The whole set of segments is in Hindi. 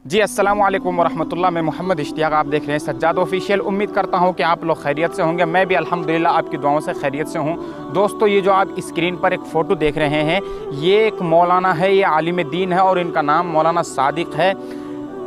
जी अस्सलाम वालेकुम वरहमतुल्लाह। मैं मोहम्मद इश्तियाक, आप देख रहे हैं सज्जाद ऑफिशियल। उम्मीद करता हूं कि आप लोग खैरियत से होंगे। मैं भी अल्हम्दुलिल्लाह आपकी दुआओं से खैरियत से हूं। दोस्तों, ये जो आप स्क्रीन पर एक फ़ोटो देख रहे हैं, ये एक मौलाना है, ये आलिम दीन है और इनका नाम मौलाना सादिक है।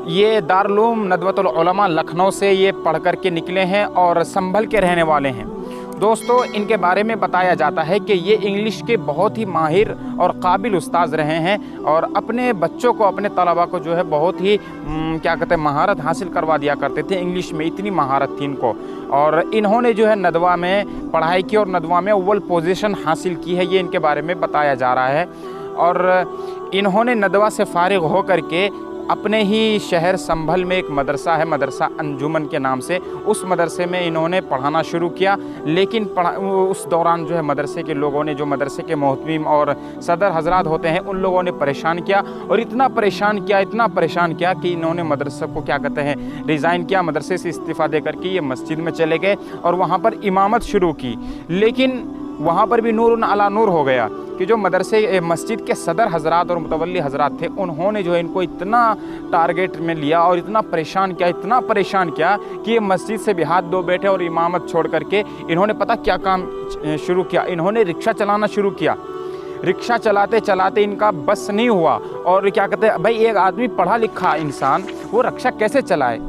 ये दारुल नदवतुल उलमा लखनऊ से ये पढ़ कर के निकले हैं और संभल के रहने वाले हैं। दोस्तों, इनके बारे में बताया जाता है कि ये इंग्लिश के बहुत ही माहिर और काबिल उस्ताद रहे हैं और अपने बच्चों को, अपने तलबा को जो है बहुत ही क्या कहते हैं महारत हासिल करवा दिया करते थे। इंग्लिश में इतनी महारत थी इनको, और इन्होंने जो है नदवा में पढ़ाई की और नदवा में अव्वल पोजीशन हासिल की है, ये इनके बारे में बताया जा रहा है। और इन्होंने नदवा से फारिग हो कर के अपने ही शहर संभल में एक मदरसा है, मदरसा अंजुमन के नाम से, उस मदरसे में इन्होंने पढ़ाना शुरू किया। लेकिन उस दौरान जो है मदरसे के लोगों ने, जो मदरसे के मोहतमीम और सदर हजरात होते हैं, उन लोगों ने परेशान किया और इतना परेशान किया कि इन्होंने मदरसे को क्या कहते हैं रिज़ाइन किया। मदरसे से इस्तीफ़ा दे करके ये मस्जिद में चले गए और वहाँ पर इमामत शुरू की। लेकिन वहाँ पर भी नूर अला नूर हो गया कि जो मदरसे मस्जिद के सदर हजरात और मुतवल्ली हजरात थे, उन्होंने जो है इनको इतना टारगेट में लिया और इतना परेशान किया कि ये मस्जिद से भी हाथ धो बैठे और इमामत छोड़ करके इन्होंने पता क्या काम शुरू किया, इन्होंने रिक्शा चलाना शुरू किया। रिक्शा चलाते चलाते इनका बस नहीं हुआ और क्या कहते हैं, भाई एक आदमी पढ़ा लिखा इंसान वो रिक्शा कैसे चलाए,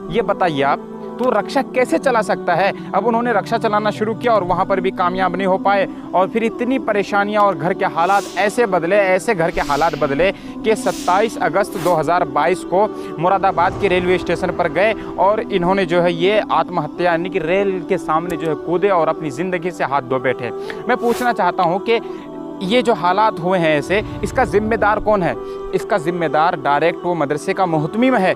ये बताइए आप, तो रिक्शा कैसे चला सकता है। अब उन्होंने रिक्शा चलाना शुरू किया और वहाँ पर भी कामयाब नहीं हो पाए और फिर इतनी परेशानियाँ और घर के हालात ऐसे घर के हालात बदले कि 27 अगस्त 2022 को मुरादाबाद के रेलवे स्टेशन पर गए और इन्होंने जो है ये आत्महत्या यानी कि रेल के सामने जो है कूदे और अपनी ज़िंदगी से हाथ धो बैठे। मैं पूछना चाहता हूँ कि ये जो हालात हुए हैं ऐसे, इसका ज़िम्मेदार कौन है? इसका ज़िम्मेदार डायरेक्ट वो मदरसे का मोहतमीम है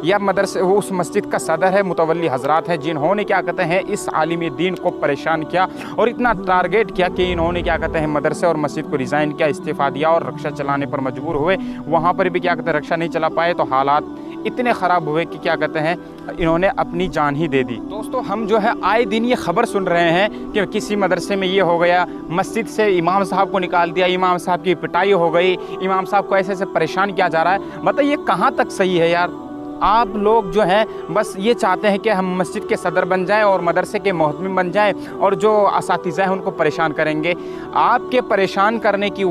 या मदरसे वो उस मस्जिद का सदर है, मुतवल्ली हजरात है, जिन्होंने क्या कहते हैं इस आलिम दीन को परेशान किया और इतना टारगेट किया कि इन्होंने क्या कहते हैं मदरसे और मस्जिद को रिज़ाइन किया, इस्तीफ़ा दिया और रिक्शा चलाने पर मजबूर हुए। वहाँ पर भी क्या कहते हैं रिक्शा नहीं चला पाए तो हालात इतने ख़राब हुए कि क्या कहते हैं इन्होंने अपनी जान ही दे दी। दोस्तों, हम जो है आए दिन ये खबर सुन रहे हैं कि किसी मदरसे में ये हो गया, मस्जिद से इमाम साहब को निकाल दिया, इमाम साहब की पिटाई हो गई, इमाम साहब को ऐसे ऐसे परेशान किया जा रहा है। बताइए कहाँ तक सही है यार? आप लोग जो हैं बस ये चाहते हैं कि हम मस्जिद के सदर बन जाएं और मदरसे के मोहतमिम बन जाएं और जो असातिज़ा हैं उनको परेशान करेंगे। आपके परेशान करने की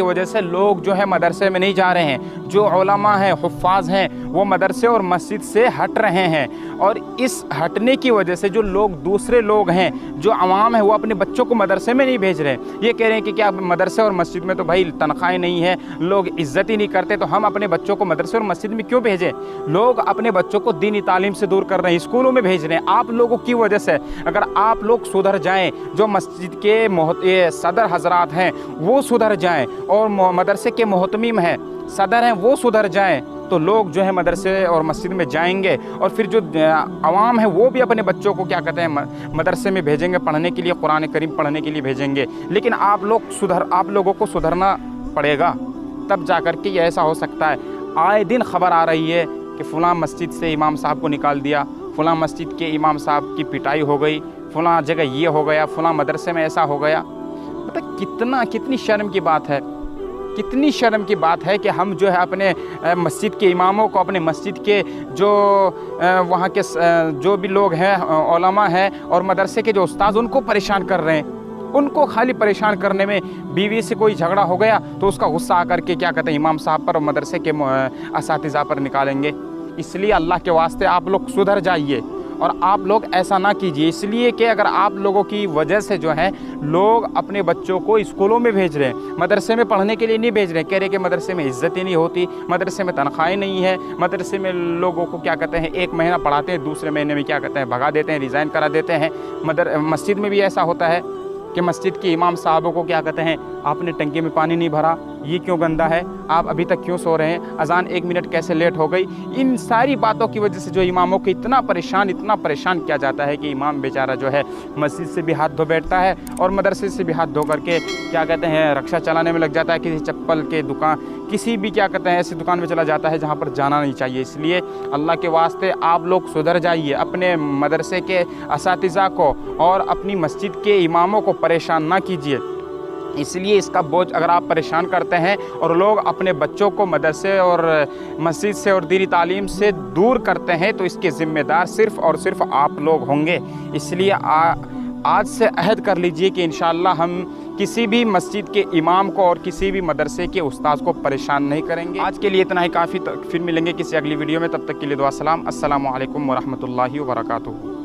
वजह से लोग जो है मदरसे में नहीं जा रहे हैं। जो उलमा हैं, हुफ़्फ़ाज़ हैं, वो मदरसे और मस्जिद से हट रहे हैं और इस हटने की वजह से जो लोग, दूसरे लोग हैं, जो अवाम है, वो अपने बच्चों को मदरसे में नहीं भेज रहे हैं। ये कह रहे हैं कि क्या मदरसे और मस्जिद में तो भाई तनख्वाहें नहीं है, लोग इज़्ज़त ही नहीं करते, तो हम अपने बच्चों को मदरसे और मस्जिद में क्यों भेजें? लोग अपने बच्चों को दीनी तालीम से दूर कर रहे हैं, स्कूलों में भेज रहे हैं आप लोगों की वजह से। अगर आप लोग सुधर जाएं, जो मस्जिद के सदर हजरात हैं वो सुधर जाएं और मदरसे के मोहतमीम हैं, सदर हैं, वो सुधर जाएं, तो लोग जो है मदरसे और मस्जिद में जाएंगे और फिर जो अवाम है वो भी अपने बच्चों को क्या कहते हैं मदरसे में भेजेंगे पढ़ने के लिए, कुरान करीम पढ़ने के लिए भेजेंगे। लेकिन आप लोगों को सुधरना पड़ेगा, तब जा कर के ये ऐसा हो सकता है। आए दिन खबर आ रही है कि फ़लाँ मस्जिद से इमाम साहब को निकाल दिया, फ़लाँ मस्जिद के इमाम साहब की पिटाई हो गई, फ़लाँ जगह ये हो गया, फ़लाँ मदरसे में ऐसा हो गया। मतलब कितनी शर्म की बात है, कितनी शर्म की बात है कि हम जो है अपने मस्जिद के इमामों को, अपने मस्जिद के जो वहाँ के जो भी लोग हैं, उलमा हैं और मदरसे के जो उस्ताद, उनको परेशान कर रहे हैं। उनको खाली परेशान करने में, बीवी से कोई झगड़ा हो गया तो उसका गुस्सा आकर के क्या कहते हैं इमाम साहब पर और मदरसे के असातिज़ा पर निकालेंगे। इसलिए अल्लाह के वास्ते आप लोग सुधर जाइए और आप लोग ऐसा ना कीजिए। इसलिए कि अगर आप लोगों की वजह से जो है लोग अपने बच्चों को स्कूलों में भेज रहे हैं, मदरसे में पढ़ने के लिए नहीं भेज रहे हैं, कह रहे कि मदरसे में इज़्ज़त ही नहीं होती, मदरसे में तनख्वाहें नहीं है, मदरसे में लोगों को क्या कहते हैं एक महीना पढ़ाते हैं, दूसरे महीने में क्या कहते हैं भगा देते हैं, रिज़ाइन करा देते हैं। मस्जिद में भी ऐसा होता है कि मस्जिद के इमाम साहबों को क्या कहते हैं आपने टंकी में पानी नहीं भरा, ये क्यों गंदा है, आप अभी तक क्यों सो रहे हैं, अजान 1 मिनट कैसे लेट हो गई। इन सारी बातों की वजह से जो इमामों को इतना परेशान किया जाता है कि इमाम बेचारा जो है मस्जिद से भी हाथ धो बैठता है और मदरसे से भी हाथ धो करके क्या कहते हैं रिक्शा चलाने में लग जाता है, किसी चप्पल के दुकान, किसी भी क्या कहते हैं ऐसी दुकान में चला जाता है जहाँ पर जाना नहीं चाहिए। इसलिए अल्लाह के वास्ते आप लोग सुधर जाइए, अपने मदरसे के असातिज़ा को और अपनी मस्जिद के इमामों को परेशान ना कीजिए। इसलिए इसका बोझ अगर आप परेशान करते हैं और लोग अपने बच्चों को मदरसे और मस्जिद से और दीनी तालीम से दूर करते हैं, तो इसके ज़िम्मेदार सिर्फ़ और सिर्फ आप लोग होंगे। इसलिए आज से अहद कर लीजिए कि इंशाअल्लाह हम किसी भी मस्जिद के इमाम को और किसी भी मदरसे के उस्ताद को परेशान नहीं करेंगे। आज के लिए इतना ही काफ़ी, फिर मिलेंगे किसी अगली वीडियो में। तब तक के लिए दुआ सलाम। अस्सलामु अलैकुम व रहमतुल्लाहि व बरकातुहू।